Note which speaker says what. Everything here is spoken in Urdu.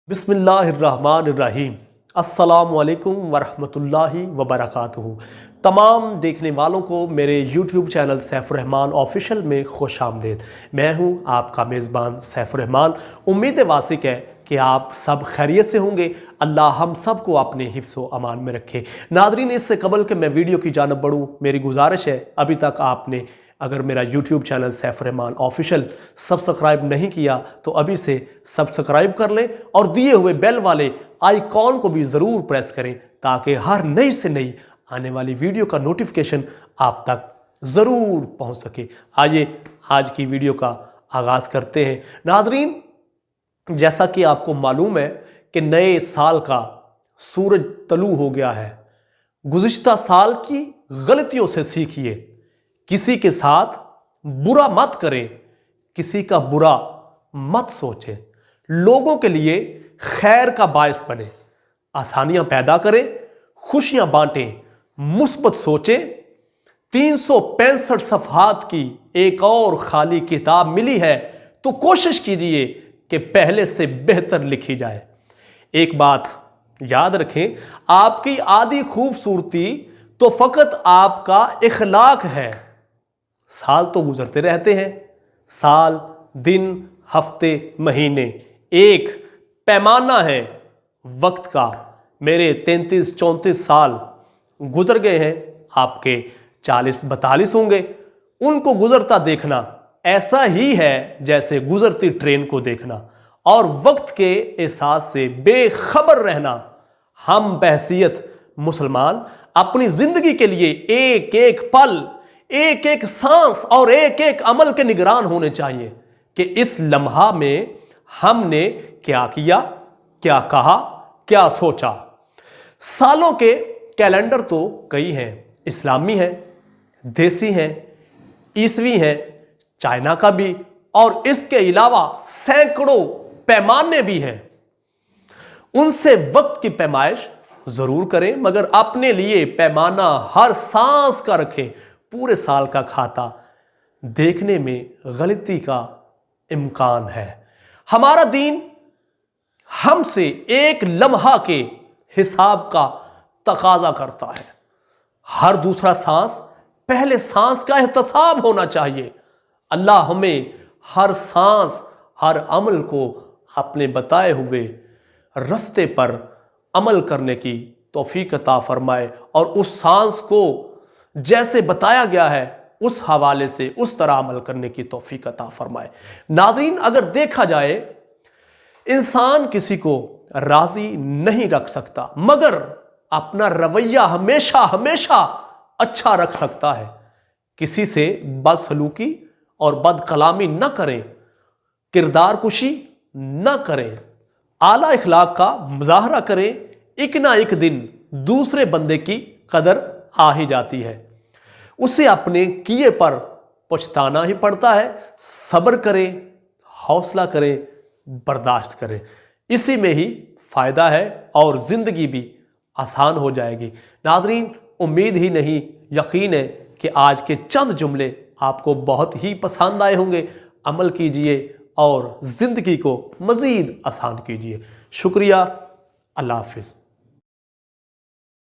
Speaker 1: بسم اللہ الرحمن الرحیم۔ السلام علیکم ورحمۃ وبرکاتہ۔ تمام دیکھنے والوں کو میرے یوٹیوب چینل سیف الرحمان آفیشل میں خوش آمدید۔ میں ہوں آپ کا میزبان سیف الرحمان۔ امید واثق ہے کہ آپ سب خیریت سے ہوں گے۔ اللہ ہم سب کو اپنے حفظ و امان میں رکھے۔ ناظرین، اس سے قبل کہ میں ویڈیو کی جانب بڑھوں، میری گزارش ہے ابھی تک آپ نے اگر میرا یوٹیوب چینل سیف الرحمان آفیشل سبسکرائب نہیں کیا تو ابھی سے سبسکرائب کر لیں اور دیے ہوئے بیل والے آئیکن کو بھی ضرور پریس کریں تاکہ ہر نئی سے نئی آنے والی ویڈیو کا نوٹیفیکیشن آپ تک ضرور پہنچ سکے۔ آئیے آج کی ویڈیو کا آغاز کرتے ہیں۔ ناظرین، جیسا کہ آپ کو معلوم ہے کہ نئے سال کا سورج طلوع ہو گیا ہے۔ گزشتہ سال کی غلطیوں سے سیکھیے، کسی کے ساتھ برا مت کریں، کسی کا برا مت سوچیں، لوگوں کے لیے خیر کا باعث بنیں، آسانیاں پیدا کریں، خوشیاں بانٹیں، مثبت سوچیں۔ 365 صفحات کی ایک اور خالی کتاب ملی ہے تو کوشش کیجئے کہ پہلے سے بہتر لکھی جائے۔ ایک بات یاد رکھیں، آپ کی آدھی خوبصورتی تو فقط آپ کا اخلاق ہے۔ سال تو گزرتے رہتے ہیں، سال، دن، ہفتے، مہینے، ایک پیمانہ ہے وقت کا۔ میرے 33-34 سال گزر گئے ہیں، آپ کے 40-42 ہوں گے۔ ان کو گزرتا دیکھنا ایسا ہی ہے جیسے گزرتی ٹرین کو دیکھنا، اور وقت کے احساس سے بے خبر رہنا۔ ہم بحیثیت مسلمان اپنی زندگی کے لیے ایک ایک پل، ایک ایک سانس اور ایک ایک عمل کے نگران ہونے چاہیے کہ اس لمحہ میں ہم نے کیا کیا، کیا کہا، کیا سوچا۔ سالوں کے کیلنڈر تو کئی ہیں، اسلامی ہیں، دیسی ہیں، عیسوی ہیں، چائنا کا بھی، اور اس کے علاوہ سینکڑوں پیمانے بھی ہیں۔ ان سے وقت کی پیمائش ضرور کریں، مگر اپنے لیے پیمانہ ہر سانس کا رکھیں۔ پورے سال کا کھاتا دیکھنے میں غلطی کا امکان ہے۔ ہمارا دین ہم سے ایک لمحہ کے حساب کا تقاضا کرتا ہے۔ ہر دوسرا سانس پہلے سانس کا احتساب ہونا چاہیے۔ اللہ ہمیں ہر سانس، ہر عمل کو اپنے بتائے ہوئے رستے پر عمل کرنے کی توفیق عطا فرمائے، اور اس سانس کو جیسے بتایا گیا ہے اس حوالے سے اس طرح عمل کرنے کی توفیق عطا فرمائے۔ ناظرین، اگر دیکھا جائے، انسان کسی کو راضی نہیں رکھ سکتا، مگر اپنا رویہ ہمیشہ اچھا رکھ سکتا ہے۔ کسی سے بدسلوکی اور بد کلامی نہ کریں، کردار کشی نہ کریں، اعلیٰ اخلاق کا مظاہرہ کریں۔ ایک نہ ایک دن دوسرے بندے کی قدر آ ہی جاتی ہے، اسے اپنے کیے پر پچھتانا ہی پڑتا ہے۔ صبر کریں، حوصلہ کریں، برداشت کریں، اسی میں ہی فائدہ ہے اور زندگی بھی آسان ہو جائے گی۔ ناظرین، امید ہی نہیں، یقین ہے کہ آج کے چند جملے آپ کو بہت ہی پسند آئے ہوں گے۔ عمل کیجئے اور زندگی کو مزید آسان کیجئے۔ شکریہ، اللہ حافظ۔